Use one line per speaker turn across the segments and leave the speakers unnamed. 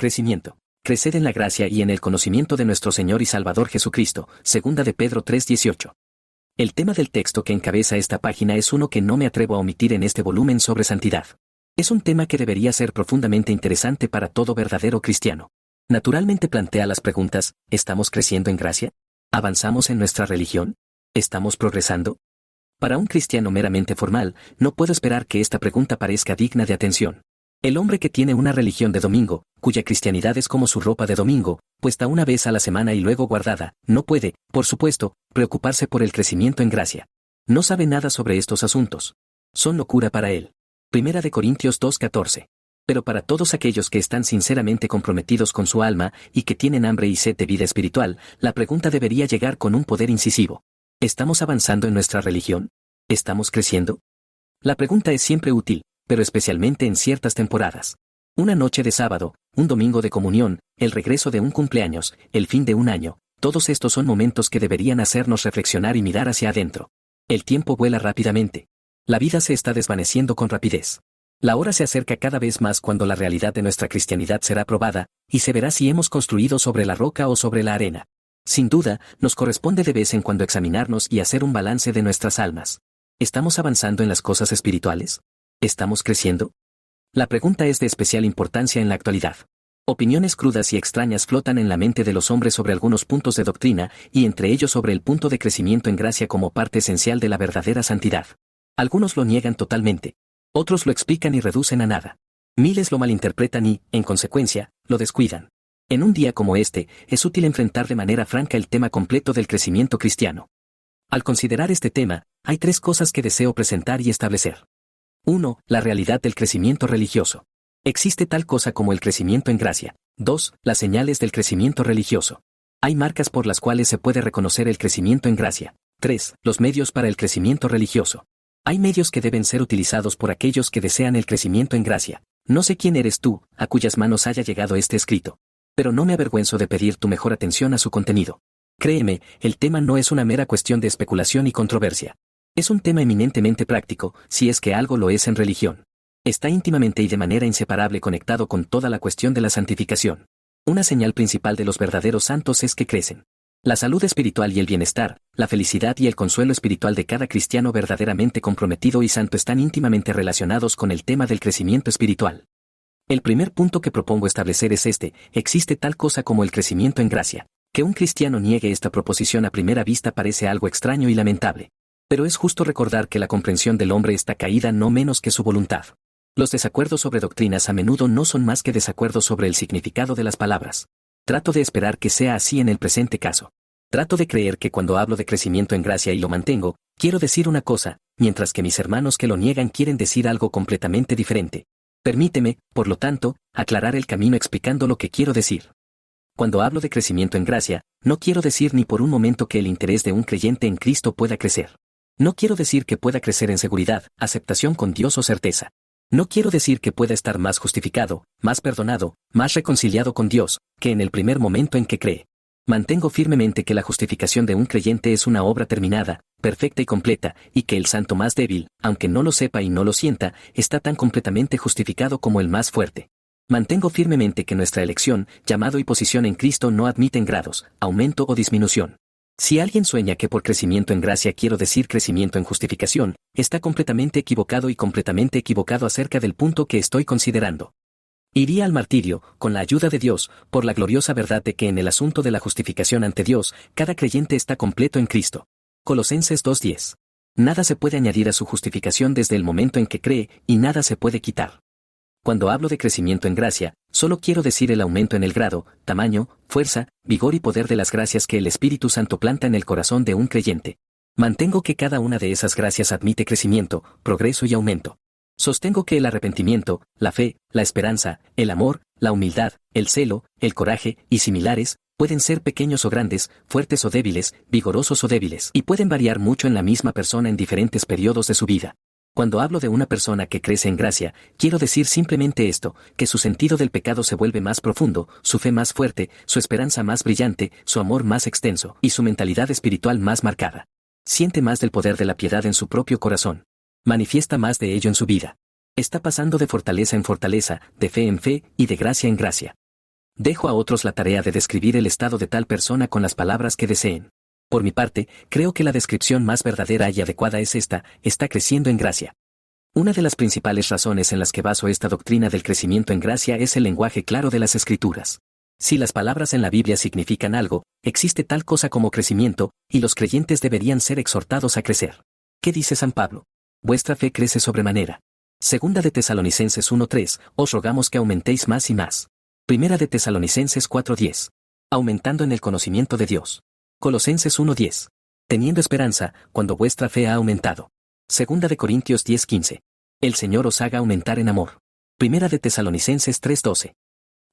Crecimiento. Creced en la gracia y en el conocimiento de nuestro Señor y Salvador Jesucristo. Segunda de Pedro 3:18. El tema del texto que encabeza esta página es uno que no me atrevo a omitir en este volumen sobre santidad. Es un tema que debería ser profundamente interesante para todo verdadero cristiano. Naturalmente plantea las preguntas: ¿estamos creciendo en gracia? ¿Avanzamos en nuestra religión? ¿Estamos progresando? Para un cristiano meramente formal, no puedo esperar que esta pregunta parezca digna de atención. El hombre que tiene una religión de domingo, cuya cristianidad es como su ropa de domingo, puesta una vez a la semana y luego guardada, no puede, por supuesto, preocuparse por el crecimiento en gracia. No sabe nada sobre estos asuntos. Son locura para él. Primera de Corintios 2:14. Pero para todos aquellos que están sinceramente comprometidos con su alma y que tienen hambre y sed de vida espiritual, la pregunta debería llegar con un poder incisivo. ¿Estamos avanzando en nuestra religión? ¿Estamos creciendo? La pregunta es siempre útil, pero especialmente en ciertas temporadas. Una noche de sábado, un domingo de comunión, el regreso de un cumpleaños, el fin de un año, todos estos son momentos que deberían hacernos reflexionar y mirar hacia adentro. El tiempo vuela rápidamente. La vida se está desvaneciendo con rapidez. La hora se acerca cada vez más cuando la realidad de nuestra cristianidad será probada, y se verá si hemos construido sobre la roca o sobre la arena. Sin duda, nos corresponde de vez en cuando examinarnos y hacer un balance de nuestras almas. ¿Estamos avanzando en las cosas espirituales? ¿Estamos creciendo? La pregunta es de especial importancia en la actualidad. Opiniones crudas y extrañas flotan en la mente de los hombres sobre algunos puntos de doctrina, y entre ellos sobre el punto de crecimiento en gracia como parte esencial de la verdadera santidad. Algunos lo niegan totalmente. Otros lo explican y reducen a nada. Miles lo malinterpretan y, en consecuencia, lo descuidan. En un día como este, es útil enfrentar de manera franca el tema completo del crecimiento cristiano. Al considerar este tema, hay tres cosas que deseo presentar y establecer. 1. La realidad del crecimiento religioso. Existe tal cosa como el crecimiento en gracia. 2. Las señales del crecimiento religioso. Hay marcas por las cuales se puede reconocer el crecimiento en gracia. 3. Los medios para el crecimiento religioso. Hay medios que deben ser utilizados por aquellos que desean el crecimiento en gracia. No sé quién eres tú, a cuyas manos haya llegado este escrito. Pero no me avergüenzo de pedir tu mejor atención a su contenido. Créeme, el tema no es una mera cuestión de especulación y controversia. Es un tema eminentemente práctico, si es que algo lo es en religión. Está íntimamente y de manera inseparable conectado con toda la cuestión de la santificación. Una señal principal de los verdaderos santos es que crecen. La salud espiritual y el bienestar, la felicidad y el consuelo espiritual de cada cristiano verdaderamente comprometido y santo están íntimamente relacionados con el tema del crecimiento espiritual. El primer punto que propongo establecer es este: existe tal cosa como el crecimiento en gracia. Que un cristiano niegue esta proposición a primera vista parece algo extraño y lamentable. Pero es justo recordar que la comprensión del hombre está caída no menos que su voluntad. Los desacuerdos sobre doctrinas a menudo no son más que desacuerdos sobre el significado de las palabras. Trato de esperar que sea así en el presente caso. Trato de creer que cuando hablo de crecimiento en gracia y lo mantengo, quiero decir una cosa, mientras que mis hermanos que lo niegan quieren decir algo completamente diferente. Permíteme, por lo tanto, aclarar el camino explicando lo que quiero decir. Cuando hablo de crecimiento en gracia, no quiero decir ni por un momento que el interés de un creyente en Cristo pueda crecer. No quiero decir que pueda crecer en seguridad, aceptación con Dios o certeza. No quiero decir que pueda estar más justificado, más perdonado, más reconciliado con Dios, que en el primer momento en que cree. Mantengo firmemente que la justificación de un creyente es una obra terminada, perfecta y completa, y que el santo más débil, aunque no lo sepa y no lo sienta, está tan completamente justificado como el más fuerte. Mantengo firmemente que nuestra elección, llamado y posición en Cristo no admiten grados, aumento o disminución. Si alguien sueña que por crecimiento en gracia quiero decir crecimiento en justificación, está completamente equivocado acerca del punto que estoy considerando. Iría al martirio, con la ayuda de Dios, por la gloriosa verdad de que en el asunto de la justificación ante Dios, cada creyente está completo en Cristo. Colosenses 2:10. Nada se puede añadir a su justificación desde el momento en que cree, y nada se puede quitar. Cuando hablo de crecimiento en gracia, solo quiero decir el aumento en el grado, tamaño, fuerza, vigor y poder de las gracias que el Espíritu Santo planta en el corazón de un creyente. Mantengo que cada una de esas gracias admite crecimiento, progreso y aumento. Sostengo que el arrepentimiento, la fe, la esperanza, el amor, la humildad, el celo, el coraje y similares, pueden ser pequeños o grandes, fuertes o débiles, vigorosos o débiles, y pueden variar mucho en la misma persona en diferentes periodos de su vida. Cuando hablo de una persona que crece en gracia, quiero decir simplemente esto, que su sentido del pecado se vuelve más profundo, su fe más fuerte, su esperanza más brillante, su amor más extenso, y su mentalidad espiritual más marcada. Siente más del poder de la piedad en su propio corazón. Manifiesta más de ello en su vida. Está pasando de fortaleza en fortaleza, de fe en fe, y de gracia en gracia. Dejo a otros la tarea de describir el estado de tal persona con las palabras que deseen. Por mi parte, creo que la descripción más verdadera y adecuada es esta: está creciendo en gracia. Una de las principales razones en las que baso esta doctrina del crecimiento en gracia es el lenguaje claro de las Escrituras. Si las palabras en la Biblia significan algo, existe tal cosa como crecimiento, y los creyentes deberían ser exhortados a crecer. ¿Qué dice San Pablo? Vuestra fe crece sobremanera. Segunda de Tesalonicenses 1:3, os rogamos que aumentéis más y más. Primera de Tesalonicenses 4:10. Aumentando en el conocimiento de Dios. Colosenses 1:10. Teniendo esperanza, cuando vuestra fe ha aumentado. Segunda de Corintios 10:15. El Señor os haga aumentar en amor. Primera de Tesalonicenses 3:12.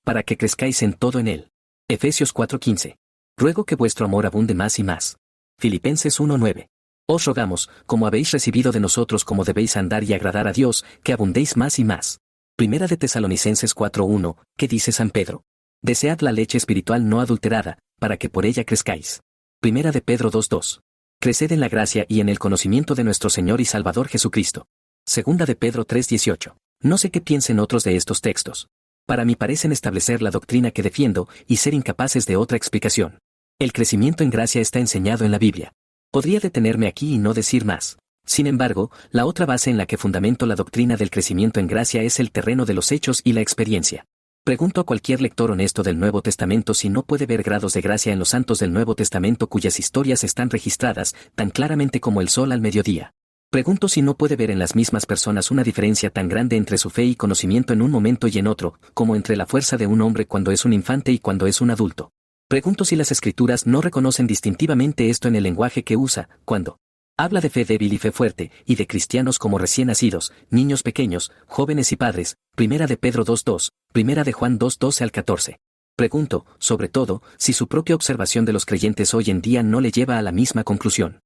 Para que crezcáis en todo en Él. Efesios 4:15. Ruego que vuestro amor abunde más y más. Filipenses 1:9. Os rogamos, como habéis recibido de nosotros como debéis andar y agradar a Dios, que abundéis más y más. Primera de Tesalonicenses 4:1, ¿qué dice San Pedro? Desead la leche espiritual no adulterada, para que por ella crezcáis. Primera de Pedro 2:2. Creced en la gracia y en el conocimiento de nuestro Señor y Salvador Jesucristo. Segunda de Pedro 3:18. No sé qué piensen otros de estos textos. Para mí parecen establecer la doctrina que defiendo y ser incapaces de otra explicación. El crecimiento en gracia está enseñado en la Biblia. Podría detenerme aquí y no decir más. Sin embargo, la otra base en la que fundamento la doctrina del crecimiento en gracia es el terreno de los hechos y la experiencia. Pregunto a cualquier lector honesto del Nuevo Testamento si no puede ver grados de gracia en los santos del Nuevo Testamento cuyas historias están registradas tan claramente como el sol al mediodía. Pregunto si no puede ver en las mismas personas una diferencia tan grande entre su fe y conocimiento en un momento y en otro, como entre la fuerza de un hombre cuando es un infante y cuando es un adulto. Pregunto si las Escrituras no reconocen distintivamente esto en el lenguaje que usa, cuando habla de fe débil y fe fuerte, y de cristianos como recién nacidos, niños pequeños, jóvenes y padres. Primera de Pedro 2:2, Primera de Juan 2:12 al 14. Pregunto, sobre todo, si su propia observación de los creyentes hoy en día no le lleva a la misma conclusión.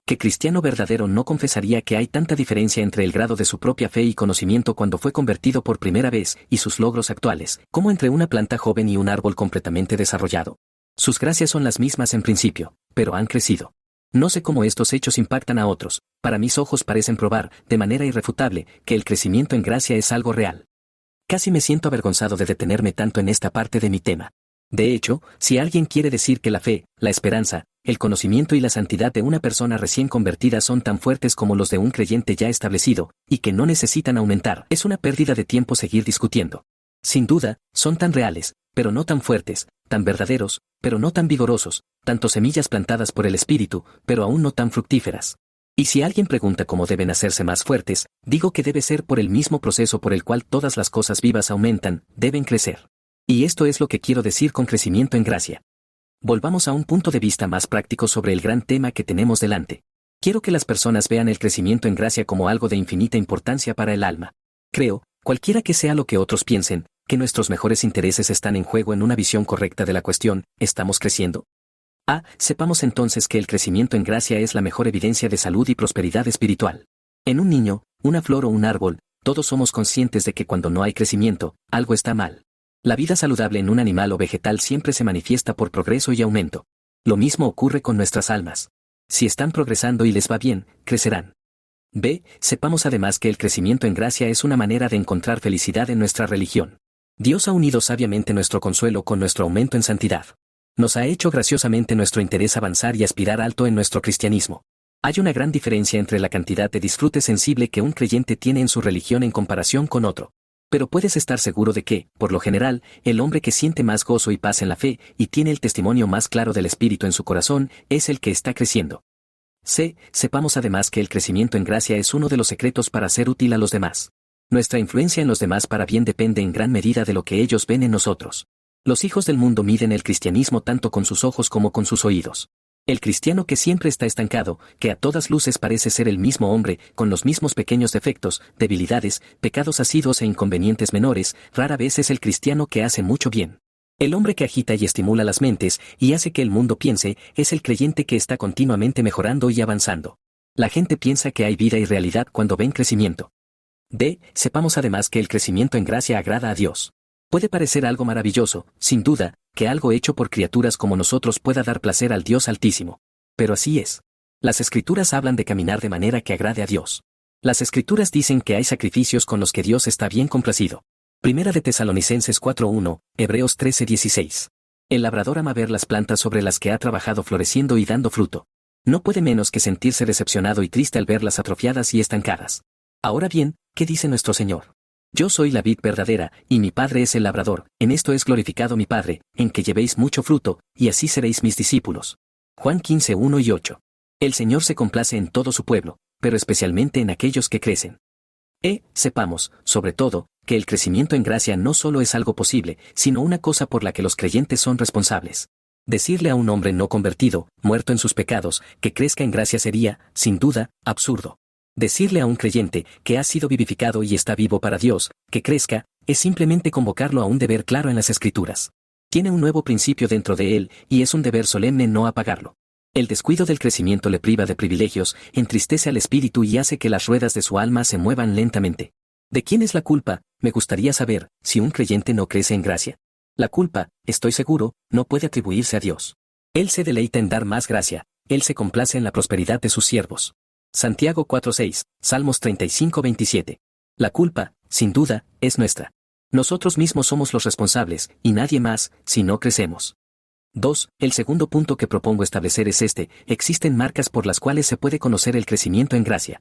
¿Qué cristiano verdadero no confesaría que hay tanta diferencia entre el grado de su propia fe y conocimiento cuando fue convertido por primera vez, y sus logros actuales, como entre una planta joven y un árbol completamente desarrollado? Sus gracias son las mismas en principio, pero han crecido. No sé cómo estos hechos impactan a otros. Para mis ojos parecen probar, de manera irrefutable, que el crecimiento en gracia es algo real. Casi me siento avergonzado de detenerme tanto en esta parte de mi tema. De hecho, si alguien quiere decir que la fe, la esperanza, el conocimiento y la santidad de una persona recién convertida son tan fuertes como los de un creyente ya establecido, y que no necesitan aumentar, es una pérdida de tiempo seguir discutiendo. Sin duda, son tan reales, pero no tan fuertes, tan verdaderos, pero no tan vigorosos, tanto semillas plantadas por el Espíritu, pero aún no tan fructíferas. Y si alguien pregunta cómo deben hacerse más fuertes, digo que debe ser por el mismo proceso por el cual todas las cosas vivas aumentan, deben crecer. Y esto es lo que quiero decir con crecimiento en gracia. Volvamos a un punto de vista más práctico sobre el gran tema que tenemos delante. Quiero que las personas vean el crecimiento en gracia como algo de infinita importancia para el alma. Creo, cualquiera que sea lo que otros piensen, que nuestros mejores intereses están en juego en una visión correcta de la cuestión. ¿Estamos creciendo? Sepamos entonces que el crecimiento en gracia es la mejor evidencia de salud y prosperidad espiritual. En un niño, una flor o un árbol, todos somos conscientes de que cuando no hay crecimiento, algo está mal. La vida saludable en un animal o vegetal siempre se manifiesta por progreso y aumento. Lo mismo ocurre con nuestras almas. Si están progresando y les va bien, crecerán. Sepamos además que el crecimiento en gracia es una manera de encontrar felicidad en nuestra religión. Dios ha unido sabiamente nuestro consuelo con nuestro aumento en santidad. Nos ha hecho graciosamente nuestro interés avanzar y aspirar alto en nuestro cristianismo. Hay una gran diferencia entre la cantidad de disfrute sensible que un creyente tiene en su religión en comparación con otro. Pero puedes estar seguro de que, por lo general, el hombre que siente más gozo y paz en la fe, y tiene el testimonio más claro del Espíritu en su corazón, es el que está creciendo. Sepamos además que el crecimiento en gracia es uno de los secretos para ser útil a los demás. Nuestra influencia en los demás para bien depende en gran medida de lo que ellos ven en nosotros. Los hijos del mundo miden el cristianismo tanto con sus ojos como con sus oídos. El cristiano que siempre está estancado, que a todas luces parece ser el mismo hombre, con los mismos pequeños defectos, debilidades, pecados asiduos e inconvenientes menores, rara vez es el cristiano que hace mucho bien. El hombre que agita y estimula las mentes, y hace que el mundo piense, es el creyente que está continuamente mejorando y avanzando. La gente piensa que hay vida y realidad cuando ven crecimiento. Sepamos además que el crecimiento en gracia agrada a Dios. Puede parecer algo maravilloso, sin duda, que algo hecho por criaturas como nosotros pueda dar placer al Dios Altísimo. Pero así es. Las Escrituras hablan de caminar de manera que agrade a Dios. Las Escrituras dicen que hay sacrificios con los que Dios está bien complacido. Primera de Tesalonicenses 4:1, Hebreos 13:16. El labrador ama ver las plantas sobre las que ha trabajado floreciendo y dando fruto. No puede menos que sentirse decepcionado y triste al verlas atrofiadas y estancadas. Ahora bien, ¿qué dice nuestro Señor? Yo soy la vid verdadera, y mi Padre es el labrador, en esto es glorificado mi Padre, en que llevéis mucho fruto, y así seréis mis discípulos. Juan 15:1 y 8. El Señor se complace en todo su pueblo, pero especialmente en aquellos que crecen. Sepamos, sobre todo, que el crecimiento en gracia no solo es algo posible, sino una cosa por la que los creyentes son responsables. Decirle a un hombre no convertido, muerto en sus pecados, que crezca en gracia sería, sin duda, absurdo. Decirle a un creyente, que ha sido vivificado y está vivo para Dios, que crezca, es simplemente convocarlo a un deber claro en las Escrituras. Tiene un nuevo principio dentro de él, y es un deber solemne no apagarlo. El descuido del crecimiento le priva de privilegios, entristece al espíritu y hace que las ruedas de su alma se muevan lentamente. ¿De quién es la culpa? Me gustaría saber, si un creyente no crece en gracia. La culpa, estoy seguro, no puede atribuirse a Dios. Él se deleita en dar más gracia, Él se complace en la prosperidad de sus siervos. Santiago 4:6, Salmos 35:27. La culpa, sin duda, es nuestra. Nosotros mismos somos los responsables, y nadie más, si no crecemos. 2. El segundo punto que propongo establecer es este: existen marcas por las cuales se puede conocer el crecimiento en gracia.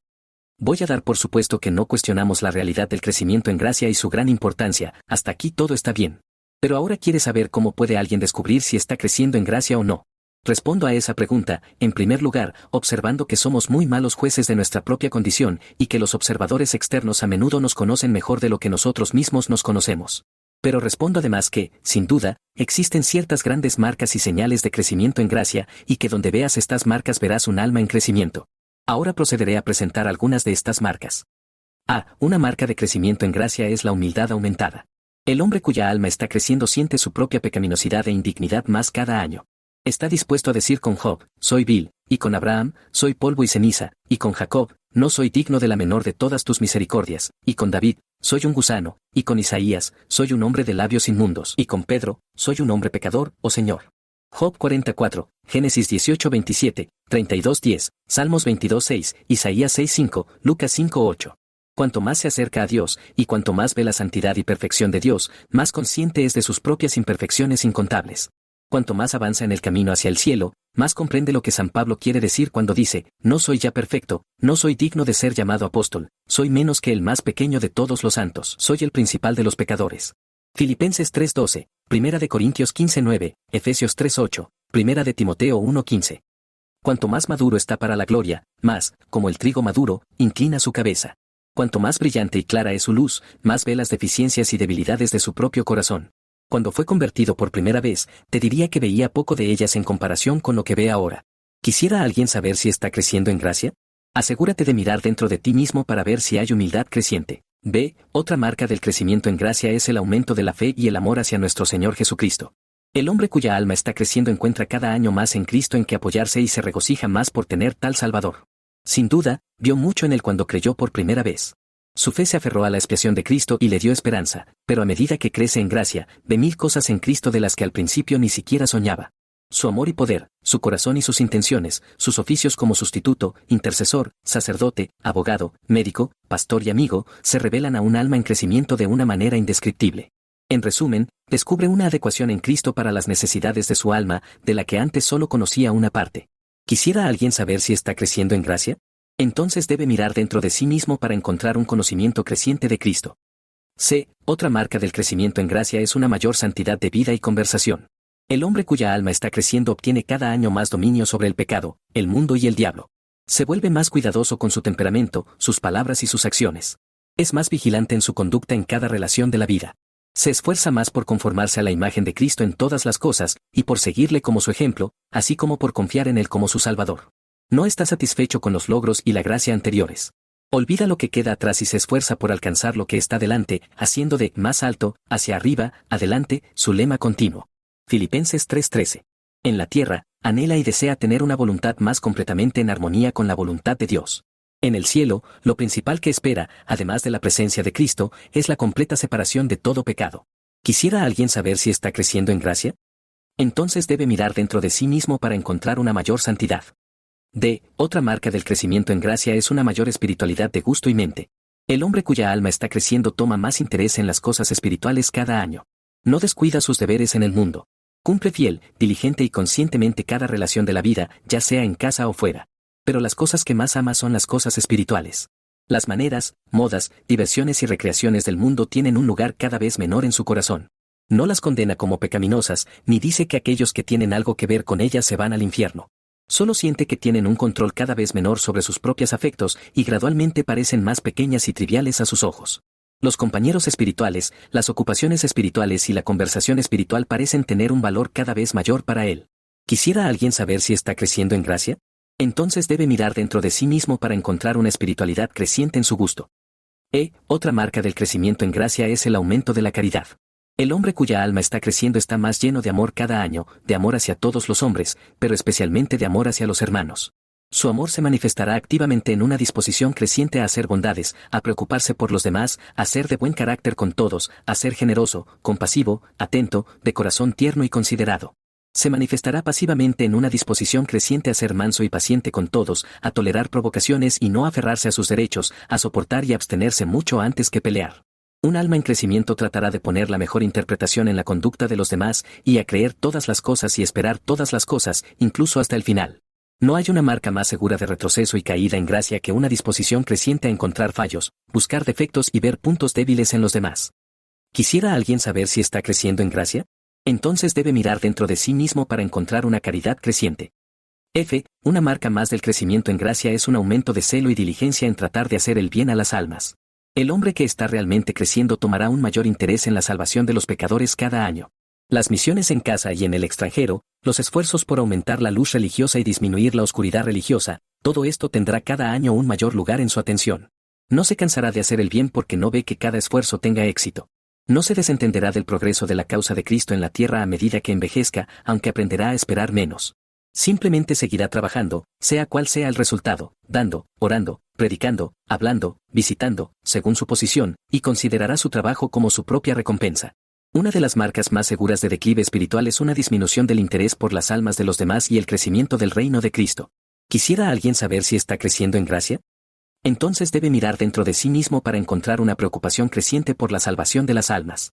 Voy a dar por supuesto que no cuestionamos la realidad del crecimiento en gracia y su gran importancia, hasta aquí todo está bien. Pero ahora quiere saber cómo puede alguien descubrir si está creciendo en gracia o no. Respondo a esa pregunta, en primer lugar, observando que somos muy malos jueces de nuestra propia condición, y que los observadores externos a menudo nos conocen mejor de lo que nosotros mismos nos conocemos. Pero respondo además que, sin duda, existen ciertas grandes marcas y señales de crecimiento en gracia, y que donde veas estas marcas verás un alma en crecimiento. Ahora procederé a presentar algunas de estas marcas. Una marca de crecimiento en gracia es la humildad aumentada. El hombre cuya alma está creciendo siente su propia pecaminosidad e indignidad más cada año. Está dispuesto a decir con Job, soy vil, y con Abraham, soy polvo y ceniza, y con Jacob, no soy digno de la menor de todas tus misericordias, y con David, soy un gusano, y con Isaías, soy un hombre de labios inmundos, y con Pedro, soy un hombre pecador, oh Señor. Job 44, Génesis 18:27, 32:10, Salmos 22:6, Isaías 6:5, Lucas 5:8. Cuanto más se acerca a Dios, y cuanto más ve la santidad y perfección de Dios, más consciente es de sus propias imperfecciones incontables. Cuanto más avanza en el camino hacia el cielo, más comprende lo que San Pablo quiere decir cuando dice, no soy ya perfecto, no soy digno de ser llamado apóstol, soy menos que el más pequeño de todos los santos, soy el principal de los pecadores. Filipenses 3:12, Primera de Corintios 15:9, Efesios 3:8, Primera de Timoteo 1:15. Cuanto más maduro está para la gloria, más, como el trigo maduro, inclina su cabeza. Cuanto más brillante y clara es su luz, más ve las deficiencias y debilidades de su propio corazón. Cuando fue convertido por primera vez, te diría que veía poco de ellas en comparación con lo que ve ahora. ¿Quisiera alguien saber si está creciendo en gracia? Asegúrate de mirar dentro de ti mismo para ver si hay humildad creciente. Otra marca del crecimiento en gracia es el aumento de la fe y el amor hacia nuestro Señor Jesucristo. El hombre cuya alma está creciendo encuentra cada año más en Cristo en que apoyarse y se regocija más por tener tal Salvador. Sin duda, vio mucho en él cuando creyó por primera vez. Su fe se aferró a la expiación de Cristo y le dio esperanza, pero a medida que crece en gracia, ve mil cosas en Cristo de las que al principio ni siquiera soñaba. Su amor y poder, su corazón y sus intenciones, sus oficios como sustituto, intercesor, sacerdote, abogado, médico, pastor y amigo, se revelan a un alma en crecimiento de una manera indescriptible. En resumen, descubre una adecuación en Cristo para las necesidades de su alma, de la que antes solo conocía una parte. ¿Quisiera alguien saber si está creciendo en gracia? Entonces debe mirar dentro de sí mismo para encontrar un conocimiento creciente de Cristo. Otra marca del crecimiento en gracia es una mayor santidad de vida y conversación. El hombre cuya alma está creciendo obtiene cada año más dominio sobre el pecado, el mundo y el diablo. Se vuelve más cuidadoso con su temperamento, sus palabras y sus acciones. Es más vigilante en su conducta en cada relación de la vida. Se esfuerza más por conformarse a la imagen de Cristo en todas las cosas, y por seguirle como su ejemplo, así como por confiar en él como su Salvador. No está satisfecho con los logros y la gracia anteriores. Olvida lo que queda atrás y se esfuerza por alcanzar lo que está delante, haciendo de más alto, hacia arriba, adelante, su lema continuo. Filipenses 3:13. En la tierra, anhela y desea tener una voluntad más completamente en armonía con la voluntad de Dios. En el cielo, lo principal que espera, además de la presencia de Cristo, es la completa separación de todo pecado. ¿Quisiera alguien saber si está creciendo en gracia? Entonces debe mirar dentro de sí mismo para encontrar una mayor santidad. Otra marca del crecimiento en gracia es una mayor espiritualidad de gusto y mente. El hombre cuya alma está creciendo toma más interés en las cosas espirituales cada año. No descuida sus deberes en el mundo. Cumple fiel, diligente y conscientemente cada relación de la vida, ya sea en casa o fuera. Pero las cosas que más ama son las cosas espirituales. Las maneras, modas, diversiones y recreaciones del mundo tienen un lugar cada vez menor en su corazón. No las condena como pecaminosas, ni dice que aquellos que tienen algo que ver con ellas se van al infierno. Solo siente que tienen un control cada vez menor sobre sus propios afectos y gradualmente parecen más pequeñas y triviales a sus ojos. Los compañeros espirituales, las ocupaciones espirituales y la conversación espiritual parecen tener un valor cada vez mayor para él. ¿Quisiera alguien saber si está creciendo en gracia? Entonces debe mirar dentro de sí mismo para encontrar una espiritualidad creciente en su gusto. Otra marca del crecimiento en gracia es el aumento de la caridad. El hombre cuya alma está creciendo está más lleno de amor cada año, de amor hacia todos los hombres, pero especialmente de amor hacia los hermanos. Su amor se manifestará activamente en una disposición creciente a hacer bondades, a preocuparse por los demás, a ser de buen carácter con todos, a ser generoso, compasivo, atento, de corazón tierno y considerado. Se manifestará pasivamente en una disposición creciente a ser manso y paciente con todos, a tolerar provocaciones y no aferrarse a sus derechos, a soportar y abstenerse mucho antes que pelear. Un alma en crecimiento tratará de poner la mejor interpretación en la conducta de los demás y a creer todas las cosas y esperar todas las cosas, incluso hasta el final. No hay una marca más segura de retroceso y caída en gracia que una disposición creciente a encontrar fallos, buscar defectos y ver puntos débiles en los demás. ¿Quisiera alguien saber si está creciendo en gracia? Entonces debe mirar dentro de sí mismo para encontrar una caridad creciente. Una marca más del crecimiento en gracia es un aumento de celo y diligencia en tratar de hacer el bien a las almas. El hombre que está realmente creciendo tomará un mayor interés en la salvación de los pecadores cada año. Las misiones en casa y en el extranjero, los esfuerzos por aumentar la luz religiosa y disminuir la oscuridad religiosa, todo esto tendrá cada año un mayor lugar en su atención. No se cansará de hacer el bien porque no ve que cada esfuerzo tenga éxito. No se desentenderá del progreso de la causa de Cristo en la tierra a medida que envejezca, aunque aprenderá a esperar menos. Simplemente seguirá trabajando, sea cual sea el resultado, dando, orando, predicando, hablando, visitando, según su posición, y considerará su trabajo como su propia recompensa. Una de las marcas más seguras de declive espiritual es una disminución del interés por las almas de los demás y el crecimiento del reino de Cristo. ¿Quisiera alguien saber si está creciendo en gracia? Entonces debe mirar dentro de sí mismo para encontrar una preocupación creciente por la salvación de las almas.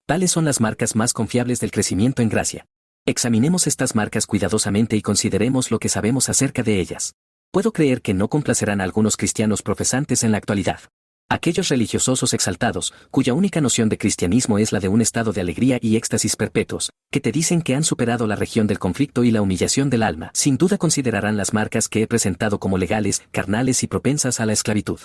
Tales son las marcas más confiables del crecimiento en gracia. Examinemos estas marcas cuidadosamente y consideremos lo que sabemos acerca de ellas. Puedo creer que no complacerán a algunos cristianos profesantes en la actualidad. Aquellos religiosos exaltados, cuya única noción de cristianismo es la de un estado de alegría y éxtasis perpetuos, que te dicen que han superado la región del conflicto y la humillación del alma, sin duda considerarán las marcas que he presentado como legales, carnales y propensas a la esclavitud.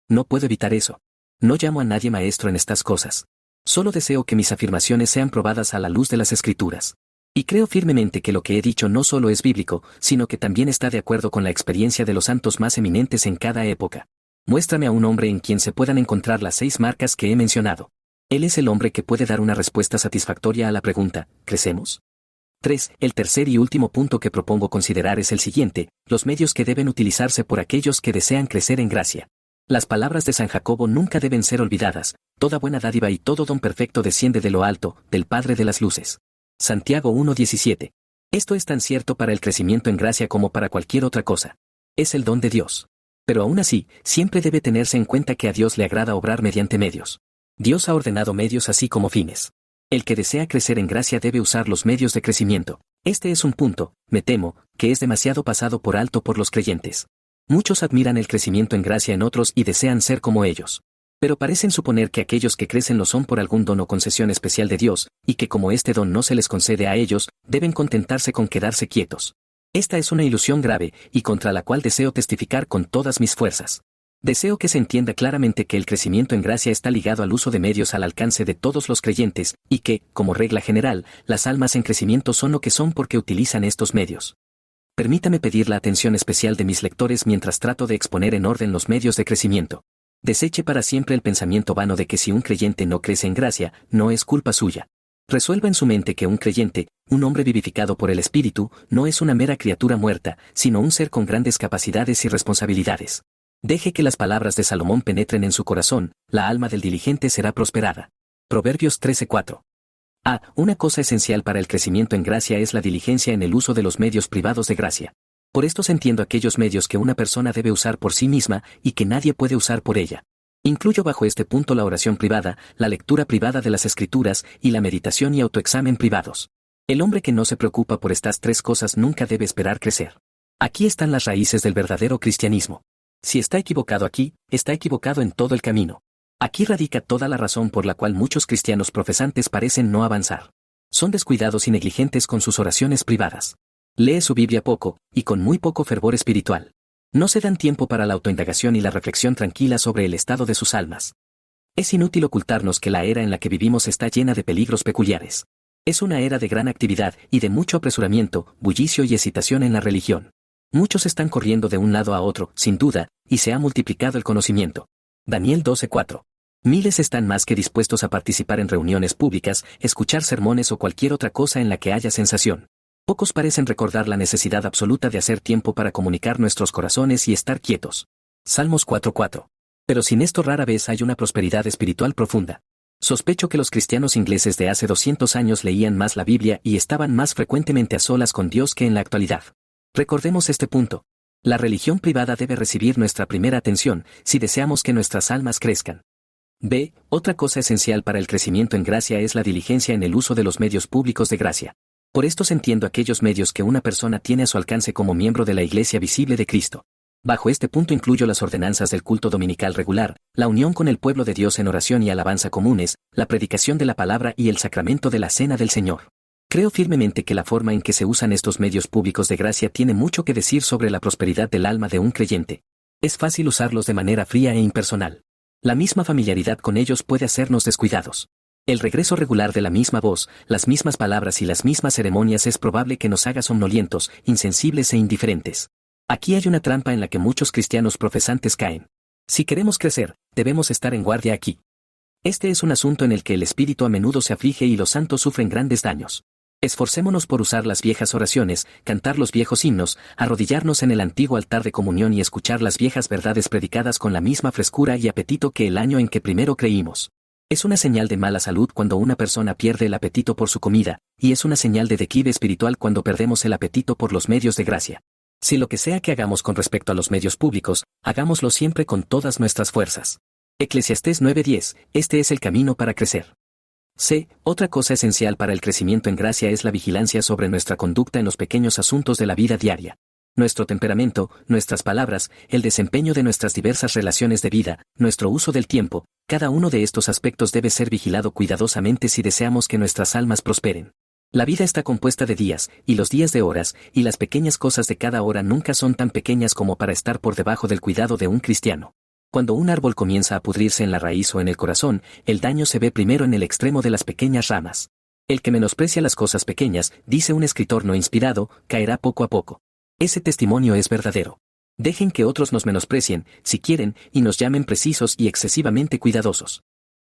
No puedo evitar eso. No llamo a nadie maestro en estas cosas. Solo deseo que mis afirmaciones sean probadas a la luz de las Escrituras. Y creo firmemente que lo que he dicho no solo es bíblico, sino que también está de acuerdo con la experiencia de los santos más eminentes en cada época. Muéstrame a un hombre en quien se puedan encontrar las 6 marcas que he mencionado. Él es el hombre que puede dar una respuesta satisfactoria a la pregunta, ¿crecemos? 3. El tercer y último punto que propongo considerar es el siguiente: los medios que deben utilizarse por aquellos que desean crecer en gracia. Las palabras de San Jacobo nunca deben ser olvidadas: toda buena dádiva y todo don perfecto desciende de lo alto, del Padre de las luces. Santiago 1:17. Esto es tan cierto para el crecimiento en gracia como para cualquier otra cosa. Es el don de Dios. Pero aún así, siempre debe tenerse en cuenta que a Dios le agrada obrar mediante medios. Dios ha ordenado medios así como fines. El que desea crecer en gracia debe usar los medios de crecimiento. Este es un punto, me temo, que es demasiado pasado por alto por los creyentes. Muchos admiran el crecimiento en gracia en otros y desean ser como ellos. Pero parecen suponer que aquellos que crecen lo son por algún don o concesión especial de Dios, y que como este don no se les concede a ellos, deben contentarse con quedarse quietos. Esta es una ilusión grave, y contra la cual deseo testificar con todas mis fuerzas. Deseo que se entienda claramente que el crecimiento en gracia está ligado al uso de medios al alcance de todos los creyentes, y que, como regla general, las almas en crecimiento son lo que son porque utilizan estos medios. Permítame pedir la atención especial de mis lectores mientras trato de exponer en orden los medios de crecimiento. Deseche para siempre el pensamiento vano de que si un creyente no crece en gracia, no es culpa suya. Resuelva en su mente que un creyente, un hombre vivificado por el Espíritu, no es una mera criatura muerta, sino un ser con grandes capacidades y responsabilidades. Deje que las palabras de Salomón penetren en su corazón: la alma del diligente será prosperada. Proverbios 13:4. Una cosa esencial para el crecimiento en gracia es la diligencia en el uso de los medios privados de gracia. Por esto entiendo aquellos medios que una persona debe usar por sí misma y que nadie puede usar por ella. Incluyo bajo este punto la oración privada, la lectura privada de las Escrituras y la meditación y autoexamen privados. El hombre que no se preocupa por estas tres cosas nunca debe esperar crecer. Aquí están las raíces del verdadero cristianismo. Si está equivocado aquí, está equivocado en todo el camino. Aquí radica toda la razón por la cual muchos cristianos profesantes parecen no avanzar. Son descuidados y negligentes con sus oraciones privadas. Lee su Biblia poco, y con muy poco fervor espiritual. No se dan tiempo para la autoindagación y la reflexión tranquila sobre el estado de sus almas. Es inútil ocultarnos que la era en la que vivimos está llena de peligros peculiares. Es una era de gran actividad y de mucho apresuramiento, bullicio y excitación en la religión. Muchos están corriendo de un lado a otro, sin duda, y se ha multiplicado el conocimiento. Daniel 12:4. Miles están más que dispuestos a participar en reuniones públicas, escuchar sermones o cualquier otra cosa en la que haya sensación. Pocos parecen recordar la necesidad absoluta de hacer tiempo para comunicar nuestros corazones y estar quietos. Salmos 4:4. Pero sin esto rara vez hay una prosperidad espiritual profunda. Sospecho que los cristianos ingleses de hace 200 años leían más la Biblia y estaban más frecuentemente a solas con Dios que en la actualidad. Recordemos este punto. La religión privada debe recibir nuestra primera atención si deseamos que nuestras almas crezcan. B. Otra cosa esencial para el crecimiento en gracia es la diligencia en el uso de los medios públicos de gracia. Por estos entiendo aquellos medios que una persona tiene a su alcance como miembro de la Iglesia visible de Cristo. Bajo este punto incluyo las ordenanzas del culto dominical regular, la unión con el pueblo de Dios en oración y alabanza comunes, la predicación de la palabra y el sacramento de la Cena del Señor. Creo firmemente que la forma en que se usan estos medios públicos de gracia tiene mucho que decir sobre la prosperidad del alma de un creyente. Es fácil usarlos de manera fría e impersonal. La misma familiaridad con ellos puede hacernos descuidados. El regreso regular de la misma voz, las mismas palabras y las mismas ceremonias es probable que nos haga somnolientos, insensibles e indiferentes. Aquí hay una trampa en la que muchos cristianos profesantes caen. Si queremos crecer, debemos estar en guardia aquí. Este es un asunto en el que el espíritu a menudo se aflige y los santos sufren grandes daños. Esforcémonos por usar las viejas oraciones, cantar los viejos himnos, arrodillarnos en el antiguo altar de comunión y escuchar las viejas verdades predicadas con la misma frescura y apetito que el año en que primero creímos. Es una señal de mala salud cuando una persona pierde el apetito por su comida, y es una señal de declive espiritual cuando perdemos el apetito por los medios de gracia. Si lo que sea que hagamos con respecto a los medios públicos, hagámoslo siempre con todas nuestras fuerzas. Eclesiastés 9:10, este es el camino para crecer. C. Otra cosa esencial para el crecimiento en gracia es la vigilancia sobre nuestra conducta en los pequeños asuntos de la vida diaria. Nuestro temperamento, nuestras palabras, el desempeño de nuestras diversas relaciones de vida, nuestro uso del tiempo, cada uno de estos aspectos debe ser vigilado cuidadosamente si deseamos que nuestras almas prosperen. La vida está compuesta de días, y los días de horas, y las pequeñas cosas de cada hora nunca son tan pequeñas como para estar por debajo del cuidado de un cristiano. Cuando un árbol comienza a pudrirse en la raíz o en el corazón, el daño se ve primero en el extremo de las pequeñas ramas. El que menosprecia las cosas pequeñas, dice un escritor no inspirado, caerá poco a poco. Ese testimonio es verdadero. Dejen que otros nos menosprecien, si quieren, y nos llamen precisos y excesivamente cuidadosos.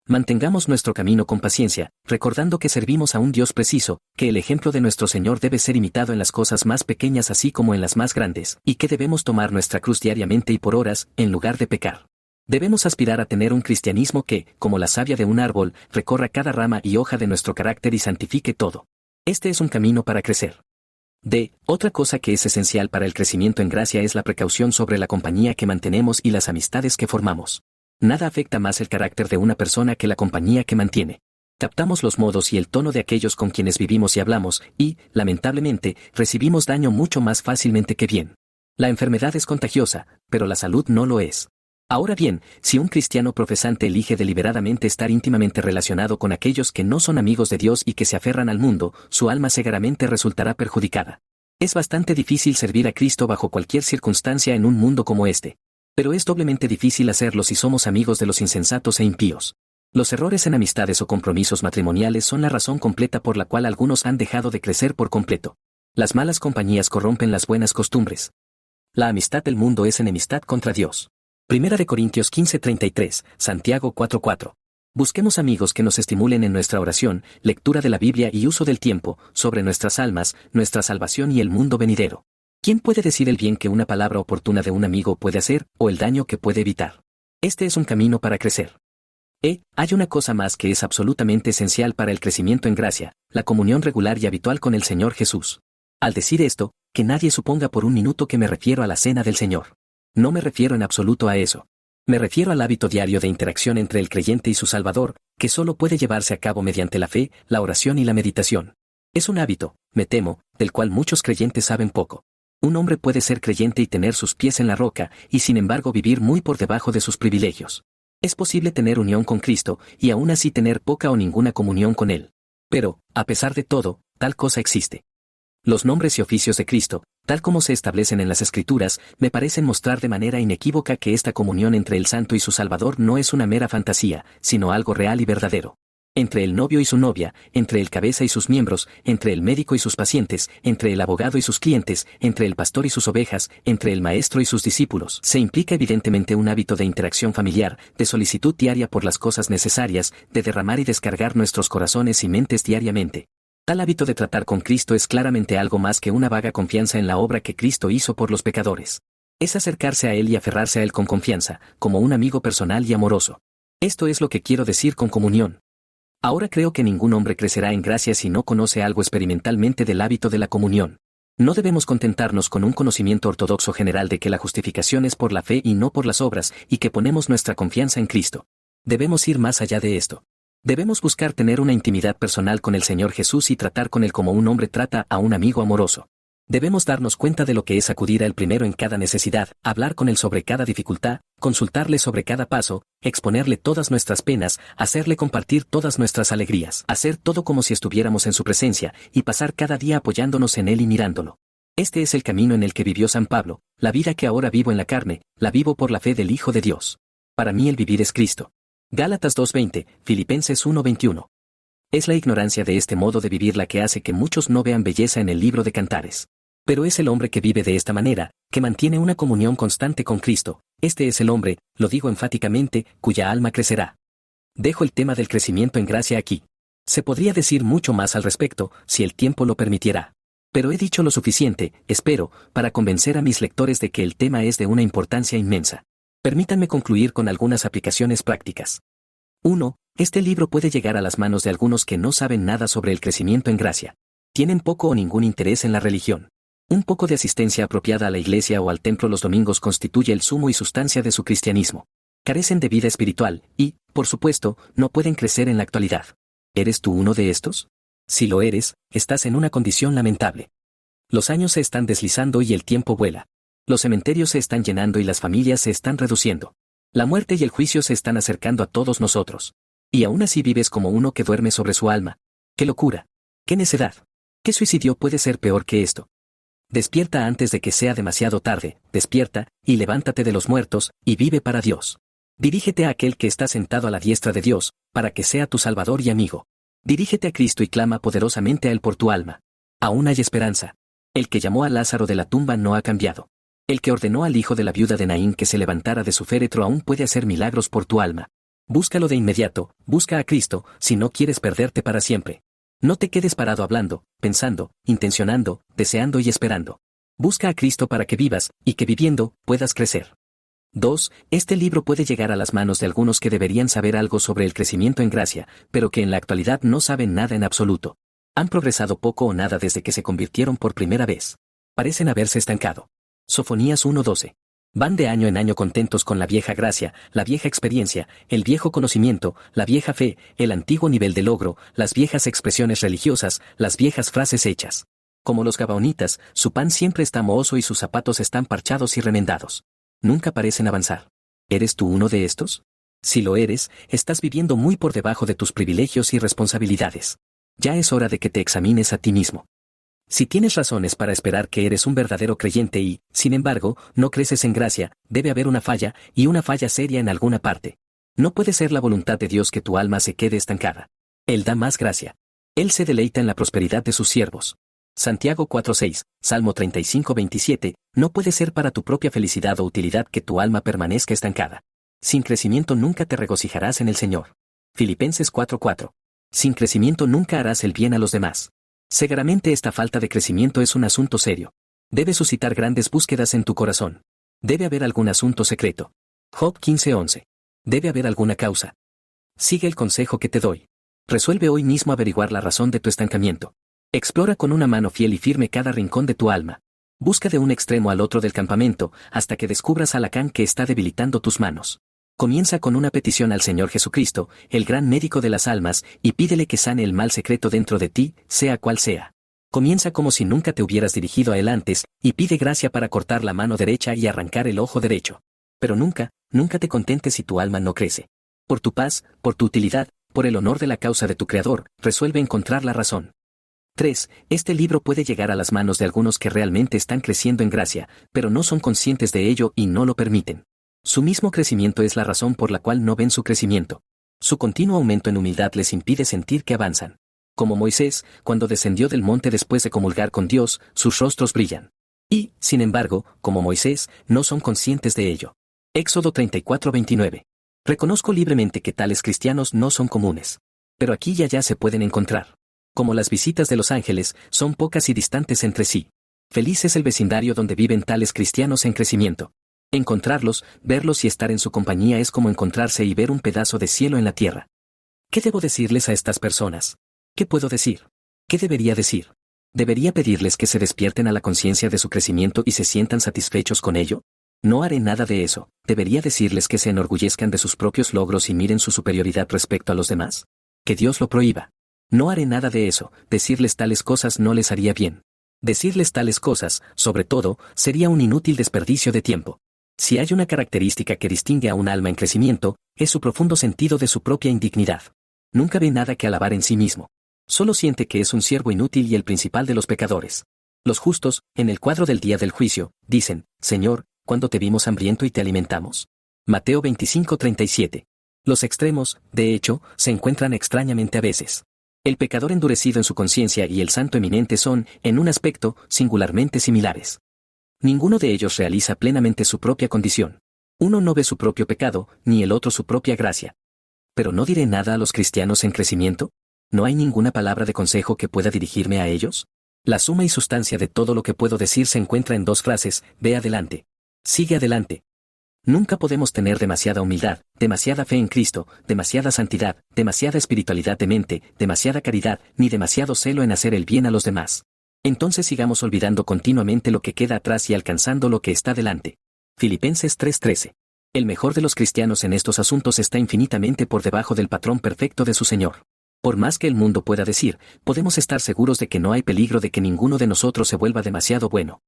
Mantengamos nuestro camino con paciencia, recordando que servimos a un Dios preciso, que el ejemplo de nuestro Señor debe ser imitado en las cosas más pequeñas así como en las más grandes, y que debemos tomar nuestra cruz diariamente y por horas, en lugar de pecar. Debemos aspirar a tener un cristianismo que, como la savia de un árbol, recorra cada rama y hoja de nuestro carácter y santifique todo. Este es un camino para crecer. D. Otra cosa que es esencial para el crecimiento en gracia es la precaución sobre la compañía que mantenemos y las amistades que formamos. Nada afecta más el carácter de una persona que la compañía que mantiene. Captamos los modos y el tono de aquellos con quienes vivimos y hablamos, y, lamentablemente, recibimos daño mucho más fácilmente que bien. La enfermedad es contagiosa, pero la salud no lo es. Ahora bien, si un cristiano profesante elige deliberadamente estar íntimamente relacionado con aquellos que no son amigos de Dios y que se aferran al mundo, su alma severamente resultará perjudicada. Es bastante difícil servir a Cristo bajo cualquier circunstancia en un mundo como este. Pero es doblemente difícil hacerlo si somos amigos de los insensatos e impíos. Los errores en amistades o compromisos matrimoniales son la razón completa por la cual algunos han dejado de crecer por completo. Las malas compañías corrompen las buenas costumbres. La amistad del mundo es enemistad contra Dios. Primera de Corintios 15:33, Santiago 4:4. Busquemos amigos que nos estimulen en nuestra oración, lectura de la Biblia y uso del tiempo, sobre nuestras almas, nuestra salvación y el mundo venidero. ¿Quién puede decir el bien que una palabra oportuna de un amigo puede hacer, o el daño que puede evitar? Este es un camino para crecer. Hay una cosa más que es absolutamente esencial para el crecimiento en gracia, la comunión regular y habitual con el Señor Jesús. Al decir esto, que nadie suponga por un minuto que me refiero a la cena del Señor. No me refiero en absoluto a eso. Me refiero al hábito diario de interacción entre el creyente y su Salvador, que solo puede llevarse a cabo mediante la fe, la oración y la meditación. Es un hábito, me temo, del cual muchos creyentes saben poco. Un hombre puede ser creyente y tener sus pies en la roca, y sin embargo vivir muy por debajo de sus privilegios. Es posible tener unión con Cristo, y aún así tener poca o ninguna comunión con Él. Pero, a pesar de todo, tal cosa existe. Los nombres y oficios de Cristo, tal como se establecen en las Escrituras, me parecen mostrar de manera inequívoca que esta comunión entre el Santo y su Salvador no es una mera fantasía, sino algo real y verdadero. Entre el novio y su novia, entre el cabeza y sus miembros, entre el médico y sus pacientes, entre el abogado y sus clientes, entre el pastor y sus ovejas, entre el maestro y sus discípulos, se implica evidentemente un hábito de interacción familiar, de solicitud diaria por las cosas necesarias, de derramar y descargar nuestros corazones y mentes diariamente. Tal hábito de tratar con Cristo es claramente algo más que una vaga confianza en la obra que Cristo hizo por los pecadores. Es acercarse a Él y aferrarse a Él con confianza, como un amigo personal y amoroso. Esto es lo que quiero decir con comunión. Ahora creo que ningún hombre crecerá en gracia si no conoce algo experimentalmente del hábito de la comunión. No debemos contentarnos con un conocimiento ortodoxo general de que la justificación es por la fe y no por las obras, y que ponemos nuestra confianza en Cristo. Debemos ir más allá de esto. Debemos buscar tener una intimidad personal con el Señor Jesús y tratar con Él como un hombre trata a un amigo amoroso. Debemos darnos cuenta de lo que es acudir a Él primero en cada necesidad, hablar con Él sobre cada dificultad, consultarle sobre cada paso, exponerle todas nuestras penas, hacerle compartir todas nuestras alegrías, hacer todo como si estuviéramos en su presencia, y pasar cada día apoyándonos en Él y mirándolo. Este es el camino en el que vivió San Pablo, la vida que ahora vivo en la carne, la vivo por la fe del Hijo de Dios. Para mí el vivir es Cristo. Gálatas 2:20, Filipenses 1:21. Es la ignorancia de este modo de vivir la que hace que muchos no vean belleza en el libro de Cantares. Pero es el hombre que vive de esta manera, que mantiene una comunión constante con Cristo. Este es el hombre, lo digo enfáticamente, cuya alma crecerá. Dejo el tema del crecimiento en gracia aquí. Se podría decir mucho más al respecto, si el tiempo lo permitiera. Pero he dicho lo suficiente, espero, para convencer a mis lectores de que el tema es de una importancia inmensa. Permítanme concluir con algunas aplicaciones prácticas. 1. Este libro puede llegar a las manos de algunos que no saben nada sobre el crecimiento en gracia. Tienen poco o ningún interés en la religión. Un poco de asistencia apropiada a la iglesia o al templo los domingos constituye el sumo y sustancia de su cristianismo. Carecen de vida espiritual y, por supuesto, no pueden crecer en la actualidad. ¿Eres tú uno de estos? Si lo eres, estás en una condición lamentable. Los años se están deslizando y el tiempo vuela. Los cementerios se están llenando y las familias se están reduciendo. La muerte y el juicio se están acercando a todos nosotros. Y aún así vives como uno que duerme sobre su alma. ¡Qué locura! ¡Qué necedad! ¿Qué suicidio puede ser peor que esto? Despierta antes de que sea demasiado tarde, despierta, y levántate de los muertos, y vive para Dios. Dirígete a aquel que está sentado a la diestra de Dios, para que sea tu Salvador y amigo. Dirígete a Cristo y clama poderosamente a Él por tu alma. Aún hay esperanza. El que llamó a Lázaro de la tumba no ha cambiado. El que ordenó al hijo de la viuda de Naín que se levantara de su féretro aún puede hacer milagros por tu alma. Búscalo de inmediato, busca a Cristo, si no quieres perderte para siempre. No te quedes parado hablando, pensando, intencionando, deseando y esperando. Busca a Cristo para que vivas, y que viviendo, puedas crecer. 2. Este libro puede llegar a las manos de algunos que deberían saber algo sobre el crecimiento en gracia, pero que en la actualidad no saben nada en absoluto. Han progresado poco o nada desde que se convirtieron por primera vez. Parecen haberse estancado. Sofonías 1:12. Van de año en año contentos con la vieja gracia, la vieja experiencia, el viejo conocimiento, la vieja fe, el antiguo nivel de logro, las viejas expresiones religiosas, las viejas frases hechas. Como los gabaonitas, su pan siempre está mohoso y sus zapatos están parchados y remendados. Nunca parecen avanzar. ¿Eres tú uno de estos? Si lo eres, estás viviendo muy por debajo de tus privilegios y responsabilidades. Ya es hora de que te examines a ti mismo. Si tienes razones para esperar que eres un verdadero creyente y, sin embargo, no creces en gracia, debe haber una falla, y una falla seria en alguna parte. No puede ser la voluntad de Dios que tu alma se quede estancada. Él da más gracia. Él se deleita en la prosperidad de sus siervos. Santiago 4:6, Salmo 35:27, no puede ser para tu propia felicidad o utilidad que tu alma permanezca estancada. Sin crecimiento nunca te regocijarás en el Señor. Filipenses 4:4. Sin crecimiento nunca harás el bien a los demás. Seguramente esta falta de crecimiento es un asunto serio. Debe suscitar grandes búsquedas en tu corazón. Debe haber algún asunto secreto. Job 15:11. Debe haber alguna causa. Sigue el consejo que te doy. Resuelve hoy mismo averiguar la razón de tu estancamiento. Explora con una mano fiel y firme cada rincón de tu alma. Busca de un extremo al otro del campamento, hasta que descubras al Acán que está debilitando tus manos. Comienza con una petición al Señor Jesucristo, el gran médico de las almas, y pídele que sane el mal secreto dentro de ti, sea cual sea. Comienza como si nunca te hubieras dirigido a Él antes, y pide gracia para cortar la mano derecha y arrancar el ojo derecho. Pero nunca, nunca te contentes si tu alma no crece. Por tu paz, por tu utilidad, por el honor de la causa de tu Creador, resuelve encontrar la razón. 3. Este libro puede llegar a las manos de algunos que realmente están creciendo en gracia, pero no son conscientes de ello y no lo permiten. Su mismo crecimiento es la razón por la cual no ven su crecimiento. Su continuo aumento en humildad les impide sentir que avanzan. Como Moisés, cuando descendió del monte después de comulgar con Dios, sus rostros brillan. Y, sin embargo, como Moisés, no son conscientes de ello. Éxodo 34:29. Reconozco libremente que tales cristianos no son comunes. Pero aquí y allá se pueden encontrar. Como las visitas de los ángeles, son pocas y distantes entre sí. Feliz es el vecindario donde viven tales cristianos en crecimiento. Encontrarlos, verlos y estar en su compañía es como encontrarse y ver un pedazo de cielo en la tierra. ¿Qué debo decirles a estas personas? ¿Qué puedo decir? ¿Qué debería decir? ¿Debería pedirles que se despierten a la conciencia de su crecimiento y se sientan satisfechos con ello? No haré nada de eso. ¿Debería decirles que se enorgullezcan de sus propios logros y miren su superioridad respecto a los demás? Que Dios lo prohíba. No haré nada de eso. Decirles tales cosas no les haría bien. Decirles tales cosas, sobre todo, sería un inútil desperdicio de tiempo. Si hay una característica que distingue a un alma en crecimiento, es su profundo sentido de su propia indignidad. Nunca ve nada que alabar en sí mismo. Solo siente que es un siervo inútil y el principal de los pecadores. Los justos, en el cuadro del día del juicio, dicen, Señor, ¿cuándo te vimos hambriento y te alimentamos? Mateo 25:37. Los extremos, de hecho, se encuentran extrañamente a veces. El pecador endurecido en su conciencia y el santo eminente son, en un aspecto, singularmente similares. Ninguno de ellos realiza plenamente su propia condición. Uno no ve su propio pecado, ni el otro su propia gracia. ¿Pero no diré nada a los cristianos en crecimiento? ¿No hay ninguna palabra de consejo que pueda dirigirme a ellos? La suma y sustancia de todo lo que puedo decir se encuentra en dos frases: ve adelante. Sigue adelante. Nunca podemos tener demasiada humildad, demasiada fe en Cristo, demasiada santidad, demasiada espiritualidad de mente, demasiada caridad, ni demasiado celo en hacer el bien a los demás. Entonces sigamos olvidando continuamente lo que queda atrás y alcanzando lo que está delante. Filipenses 3:13. El mejor de los cristianos en estos asuntos está infinitamente por debajo del patrón perfecto de su Señor. Por más que el mundo pueda decir, podemos estar seguros de que no hay peligro de que ninguno de nosotros se vuelva demasiado bueno.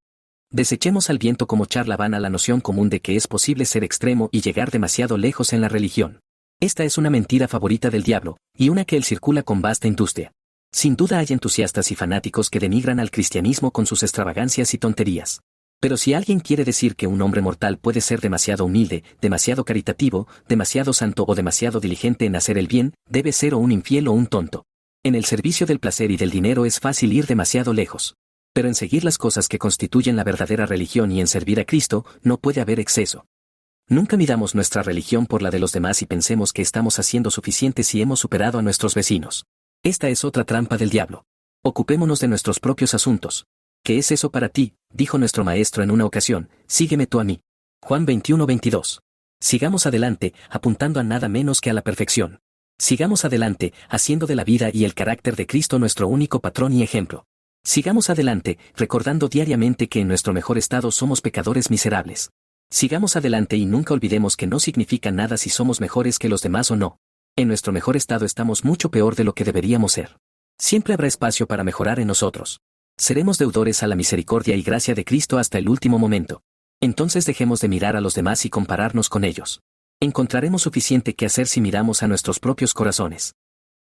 Desechemos al viento como charla vana la noción común de que es posible ser extremo y llegar demasiado lejos en la religión. Esta es una mentira favorita del diablo, y una que él circula con vasta industria. Sin duda hay entusiastas y fanáticos que denigran al cristianismo con sus extravagancias y tonterías. Pero si alguien quiere decir que un hombre mortal puede ser demasiado humilde, demasiado caritativo, demasiado santo o demasiado diligente en hacer el bien, debe ser o un infiel o un tonto. En el servicio del placer y del dinero es fácil ir demasiado lejos. Pero en seguir las cosas que constituyen la verdadera religión y en servir a Cristo, no puede haber exceso. Nunca midamos nuestra religión por la de los demás y pensemos que estamos haciendo suficiente si hemos superado a nuestros vecinos. Esta es otra trampa del diablo. Ocupémonos de nuestros propios asuntos. ¿Qué es eso para ti?, dijo nuestro maestro en una ocasión, sígueme tú a mí. Juan 21:22. Sigamos adelante, apuntando a nada menos que a la perfección. Sigamos adelante, haciendo de la vida y el carácter de Cristo nuestro único patrón y ejemplo. Sigamos adelante, recordando diariamente que en nuestro mejor estado somos pecadores miserables. Sigamos adelante y nunca olvidemos que no significa nada si somos mejores que los demás o no. En nuestro mejor estado estamos mucho peor de lo que deberíamos ser. Siempre habrá espacio para mejorar en nosotros. Seremos deudores a la misericordia y gracia de Cristo hasta el último momento. Entonces dejemos de mirar a los demás y compararnos con ellos. Encontraremos suficiente que hacer si miramos a nuestros propios corazones.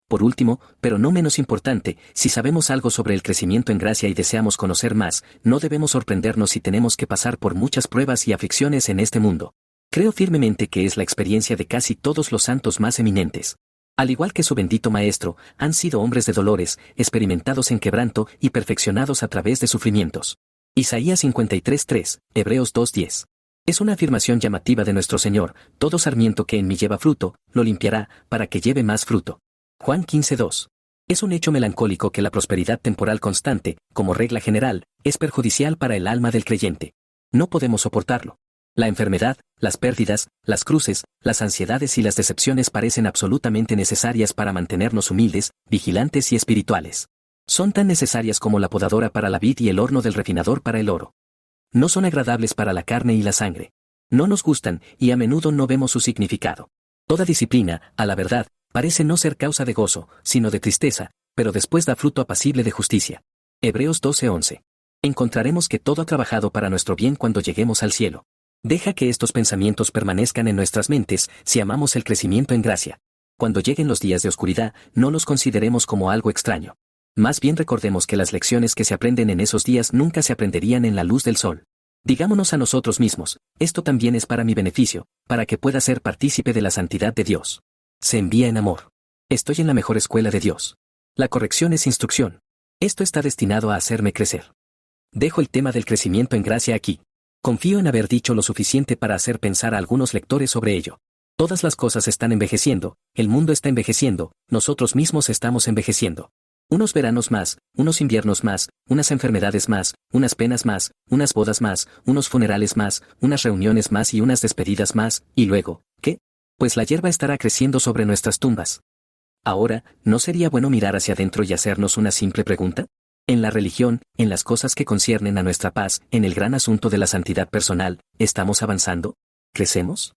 Por último, pero no menos importante, si sabemos algo sobre el crecimiento en gracia y deseamos conocer más, no debemos sorprendernos si tenemos que pasar por muchas pruebas y aflicciones en este mundo. Creo firmemente que es la experiencia de casi todos los santos más eminentes. Al igual que su bendito Maestro, han sido hombres de dolores, experimentados en quebranto y perfeccionados a través de sufrimientos. Isaías 53:3, Hebreos 2:10. Es una afirmación llamativa de nuestro Señor: todo sarmiento que en mí lleva fruto, lo limpiará, para que lleve más fruto. Juan 15:2. Es un hecho melancólico que la prosperidad temporal constante, como regla general, es perjudicial para el alma del creyente. No podemos soportarlo. La enfermedad, las pérdidas, las cruces, las ansiedades y las decepciones parecen absolutamente necesarias para mantenernos humildes, vigilantes y espirituales. Son tan necesarias como la podadora para la vid y el horno del refinador para el oro. No son agradables para la carne y la sangre. No nos gustan, y a menudo no vemos su significado. Toda disciplina, a la verdad, parece no ser causa de gozo, sino de tristeza, pero después da fruto apacible de justicia. Hebreos 12:11. Encontraremos que todo ha trabajado para nuestro bien cuando lleguemos al cielo. Deja que estos pensamientos permanezcan en nuestras mentes si amamos el crecimiento en gracia. Cuando lleguen los días de oscuridad, no los consideremos como algo extraño. Más bien recordemos que las lecciones que se aprenden en esos días nunca se aprenderían en la luz del sol. Digámonos a nosotros mismos, esto también es para mi beneficio, para que pueda ser partícipe de la santidad de Dios. Se envía en amor. Estoy en la mejor escuela de Dios. La corrección es instrucción. Esto está destinado a hacerme crecer. Dejo el tema del crecimiento en gracia aquí. Confío en haber dicho lo suficiente para hacer pensar a algunos lectores sobre ello. Todas las cosas están envejeciendo, el mundo está envejeciendo, nosotros mismos estamos envejeciendo. Unos veranos más, unos inviernos más, unas enfermedades más, unas penas más, unas bodas más, unos funerales más, unas reuniones más y unas despedidas más, y luego, ¿qué? Pues la hierba estará creciendo sobre nuestras tumbas. Ahora, ¿no sería bueno mirar hacia adentro y hacernos una simple pregunta? En la religión, en las cosas que conciernen a nuestra paz, en el gran asunto de la santidad personal, ¿estamos avanzando? ¿Crecemos?